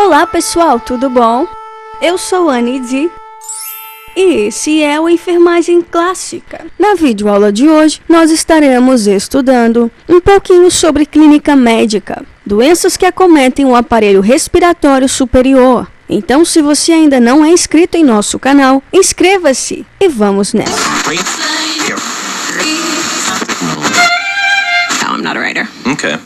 Olá pessoal, tudo bom? Eu sou Annie D. E esse é o Enfermagem Clássica. Na videoaula de hoje, nós estaremos estudando um pouquinho sobre clínica médica, doenças que acometem o aparelho respiratório superior. Então, se você ainda não é inscrito em nosso canal, inscreva-se e vamos nessa. No, I'm not a writer. Okay.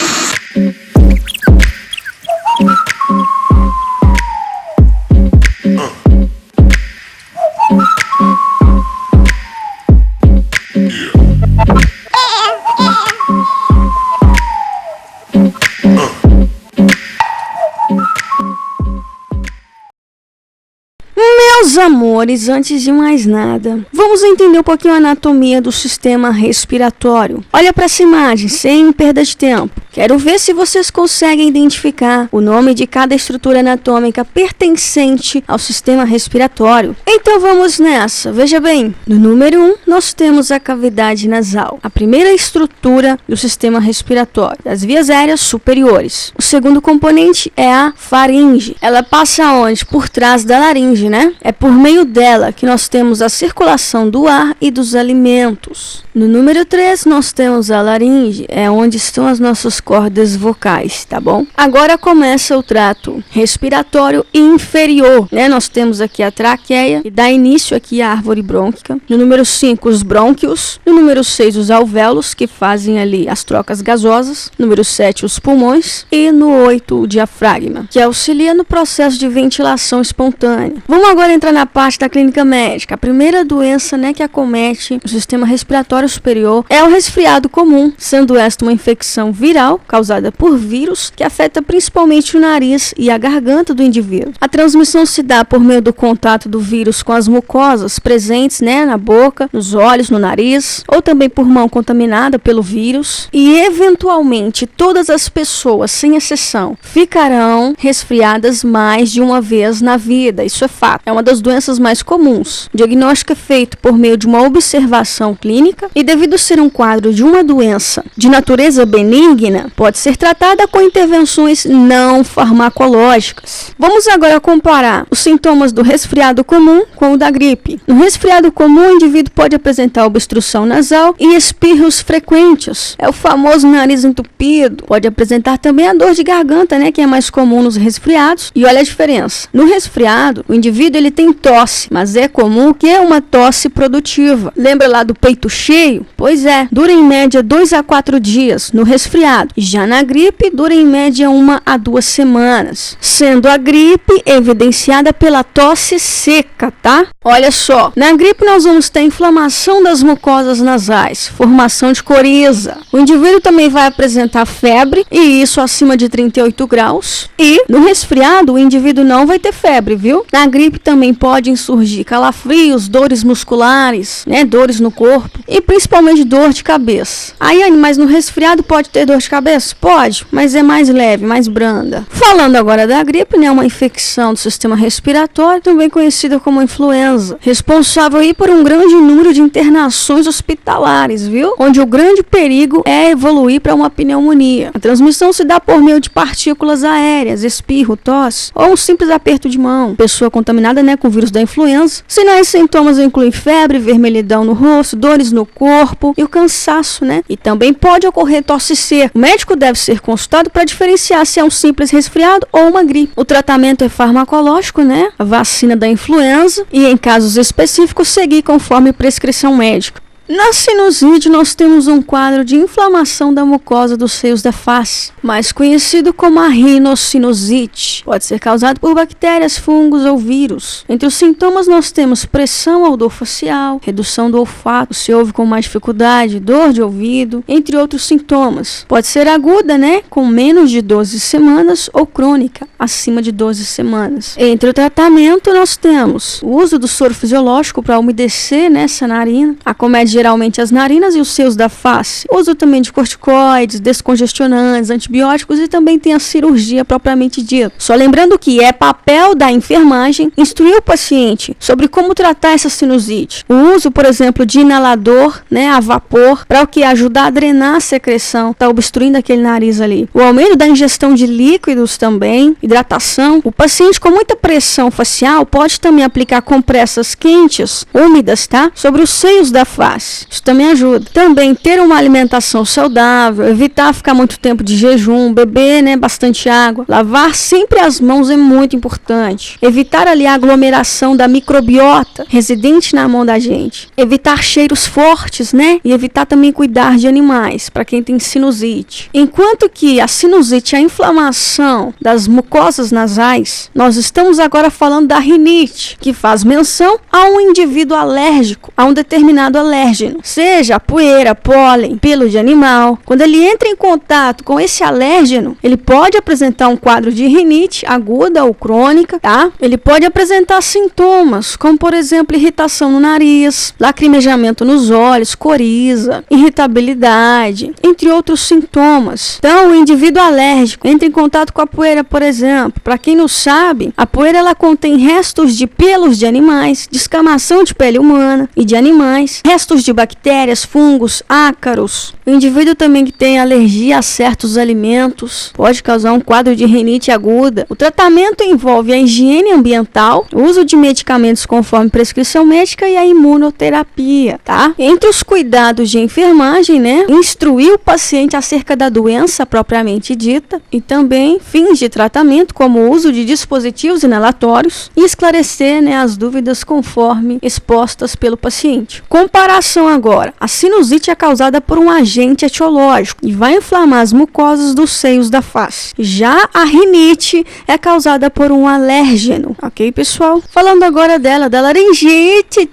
Meus amores, antes de mais nada, vamos entender um pouquinho a anatomia do sistema respiratório. Olha para essa imagem, sem perda de tempo. Quero ver se vocês conseguem identificar o nome de cada estrutura anatômica pertencente ao sistema respiratório. Então vamos nessa. Veja bem, no número 1, nós temos a cavidade nasal, a primeira estrutura do sistema respiratório, das vias aéreas superiores. O segundo componente é a faringe. Ela passa onde? Por trás da laringe, né? É por meio dela que nós temos a circulação do ar e dos alimentos. No número 3, nós temos a laringe, é onde estão as nossas cordas vocais, tá bom? Agora começa o trato respiratório inferior, né? Nós temos aqui a traqueia, que dá início aqui à árvore brônquica. No número 5, os brônquios. No número 6, os alvéolos, que fazem ali as trocas gasosas. No número 7, os pulmões. E no 8, o diafragma, que auxilia no processo de ventilação espontânea. Vamos agora entrar na parte da clínica médica. A primeira doença, né, que acomete o sistema respiratório superior é o resfriado comum, sendo esta uma infecção viral causada por vírus que afeta principalmente o nariz e a garganta do indivíduo. A transmissão se dá por meio do contato do vírus com as mucosas presentes, né, na boca, nos olhos, no nariz, ou também por mão contaminada pelo vírus. E eventualmente todas as pessoas, sem exceção, ficarão resfriadas mais de uma vez na vida. Isso é fato. É uma das doenças mais comuns. O diagnóstico é feito por meio de uma observação clínica e, devido ser um quadro de uma doença de natureza benigna, pode ser tratada com intervenções não farmacológicas. Vamos agora comparar os sintomas do resfriado comum com o da gripe. No resfriado comum, o indivíduo pode apresentar obstrução nasal e espirros frequentes. É o famoso nariz entupido. Pode apresentar também a dor de garganta, né, que é mais comum nos resfriados. E olha a diferença. No resfriado, o indivíduo ele tem tosse, mas é comum que é uma tosse produtiva. Lembra lá do peito cheio? Pois é, dura em média 2 a 4 dias no resfriado. Já na gripe, dura em média 1 a 2 semanas. Sendo a gripe evidenciada pela tosse seca, tá? Olha só, na gripe nós vamos ter inflamação das mucosas nasais, formação de coriza. O indivíduo também vai apresentar febre, e isso acima de 38 graus. E no resfriado, o indivíduo não vai ter febre, viu? Na gripe também podem surgir calafrios, dores musculares, né, dores no corpo e principalmente dor de cabeça. Aí, Anne, mas no resfriado pode ter dor de cabeça? Pode, mas é mais leve, mais branda. Falando agora da gripe, né, uma infecção do sistema respiratório, também conhecida como influenza, responsável aí por um grande número de internações hospitalares, viu? Onde o grande perigo é evoluir para uma pneumonia. A transmissão se dá por meio de partículas aéreas, espirro, tosse ou um simples aperto de mão. Pessoa contaminada, né, com o vírus da influenza. Sinais e sintomas incluem febre, vermelhidão no rosto, dores no corpo e o cansaço, né? E também pode ocorrer tosse seca. O médico deve ser consultado para diferenciar se é um simples resfriado ou uma gripe. O tratamento é farmacológico, né? A vacina da influenza e, em casos específicos, seguir conforme prescrição médica. Na sinusite, nós temos um quadro de inflamação da mucosa dos seios da face, mais conhecido como a rinocinusite. Pode ser causado por bactérias, fungos ou vírus. Entre os sintomas, nós temos pressão ao odor facial, redução do olfato, se ouve com mais dificuldade, dor de ouvido, entre outros sintomas. Pode ser aguda, né, com menos de 12 semanas, ou crônica, acima de 12 semanas. Entre o tratamento, nós temos o uso do soro fisiológico para umedecer, né, essa narina, a comédia geralmente as narinas e os seios da face. Uso também de corticoides, descongestionantes, antibióticos e também tem a cirurgia propriamente dita. Só lembrando que é papel da enfermagem instruir o paciente sobre como tratar essa sinusite. O uso, por exemplo, de inalador, a vapor, para o que ajudar a drenar a secreção, tá obstruindo aquele nariz ali. O aumento da ingestão de líquidos também, hidratação. O paciente com muita pressão facial pode também aplicar compressas quentes, úmidas, sobre os seios da face. Isso também ajuda. Também ter uma alimentação saudável, evitar ficar muito tempo de jejum, beber, bastante água. Lavar sempre as mãos é muito importante. Evitar ali a aglomeração da microbiota residente na mão da gente. Evitar cheiros fortes, e evitar também cuidar de animais, para quem tem sinusite. Enquanto que a sinusite é a inflamação das mucosas nasais, nós estamos agora falando da rinite, que faz menção a um indivíduo alérgico a um determinado alérgeno, seja a poeira, pólen, pelo de animal. Quando ele entra em contato com esse alérgeno, ele pode apresentar um quadro de rinite aguda ou crônica, Ele pode apresentar sintomas, como por exemplo, irritação no nariz, lacrimejamento nos olhos, coriza, irritabilidade, entre outros sintomas. Então, o indivíduo alérgico entra em contato com a poeira, por exemplo. Para quem não sabe, a poeira ela contém restos de pelos de animais, descamação de pele humana e de animais, restos de bactérias, fungos, ácaros. O indivíduo também que tem alergia a certos alimentos pode causar um quadro de rinite aguda. O tratamento envolve a higiene ambiental, o uso de medicamentos conforme prescrição médica e a imunoterapia, Entre os cuidados de enfermagem, instruir o paciente acerca da doença propriamente dita e também fins de tratamento, como o uso de dispositivos inalatórios e esclarecer, as dúvidas conforme expostas pelo paciente. Comparação agora. A sinusite é causada por um agente etiológico e vai inflamar as mucosas dos seios da face. Já a rinite é causada por um alérgeno, ok, pessoal? Falando agora da laringite,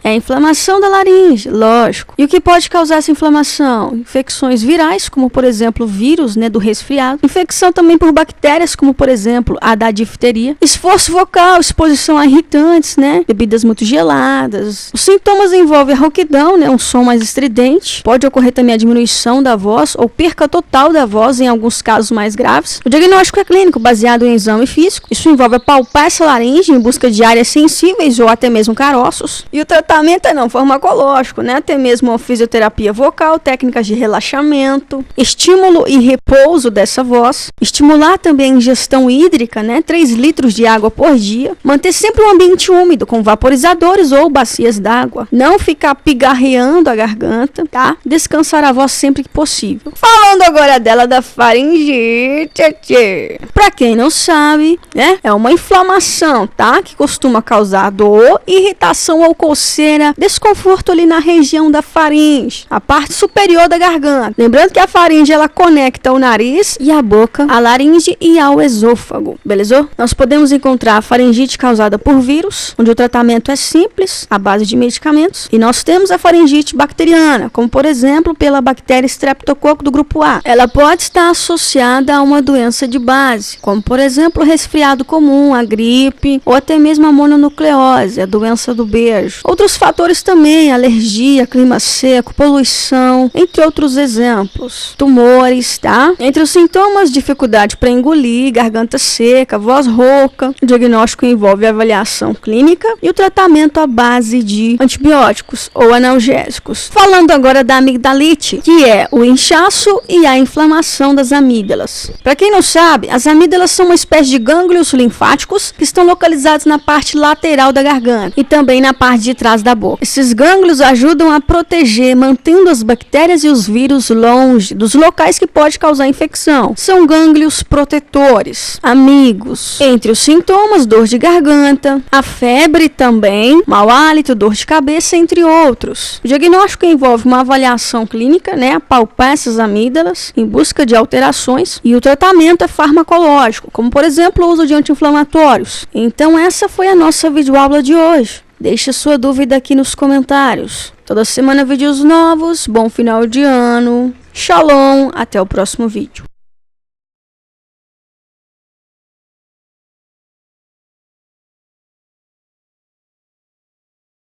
é a inflamação da laringe, lógico. E o que pode causar essa inflamação? Infecções virais, como por exemplo o vírus, do resfriado. Infecção também por bactérias, como por exemplo a da difteria. Esforço vocal, exposição a irritantes, bebidas muito geladas. Os sintomas envolvem a rouquidão, um som mais estridente. Pode ocorrer também a diminuição da voz ou perca total da voz em alguns casos mais graves. O diagnóstico é clínico, baseado em exame físico. Isso envolve apalpar essa laringe em busca de áreas sensíveis ou até mesmo caroços. E o tratamento é não farmacológico, até mesmo a fisioterapia vocal, técnicas de relaxamento, estímulo e repouso dessa voz. Estimular também a ingestão hídrica, 3 litros de água por dia. Manter sempre um ambiente úmido com vaporizadores ou bacias d'água. Não ficar pigarreando a garganta, Descansar a voz sempre que possível. Falando agora da faringite, Pra quem não sabe, é uma inflamação, que costuma causar dor, irritação ou coceira, desconforto ali na região da faringe, a parte superior da garganta. Lembrando que a faringe ela conecta o nariz e a boca, a laringe e ao esôfago, beleza? Nós podemos encontrar a faringite causada por vírus, onde o tratamento é simples, à base de medicamentos, e nós temos a faringite bacteriana, como por exemplo pela bactéria Streptococcus do grupo A. Ela pode estar associada a uma doença de base, como por exemplo o resfriado comum, a gripe ou até mesmo a mononucleose, a doença do beijo. Outros fatores também, alergia, clima seco, poluição, entre outros exemplos. Tumores, Entre os sintomas, dificuldade para engolir, garganta seca, voz rouca. O diagnóstico envolve a avaliação clínica e o tratamento à base de antibióticos ou analgésicos. Falando agora da amigdalite, que é o inchaço e a inflamação das amígdalas. Para quem não sabe, as amígdalas são uma espécie de gânglios linfáticos que estão localizados na parte lateral da garganta e também na parte de trás da boca. Esses gânglios ajudam a proteger, mantendo as bactérias e os vírus longe dos locais que pode causar infecção. São gânglios protetores, amigos. Entre os sintomas, dor de garganta, a febre também, mau hálito, dor de cabeça, entre outros. O diagnóstico envolve uma avaliação clínica, apalpar essas amígdalas em busca de alterações, e o tratamento é farmacológico, como por exemplo o uso de anti-inflamatórios. Então essa foi a nossa videoaula de hoje. Deixe sua dúvida aqui nos comentários. Toda semana vídeos novos, bom final de ano, shalom, até o próximo vídeo.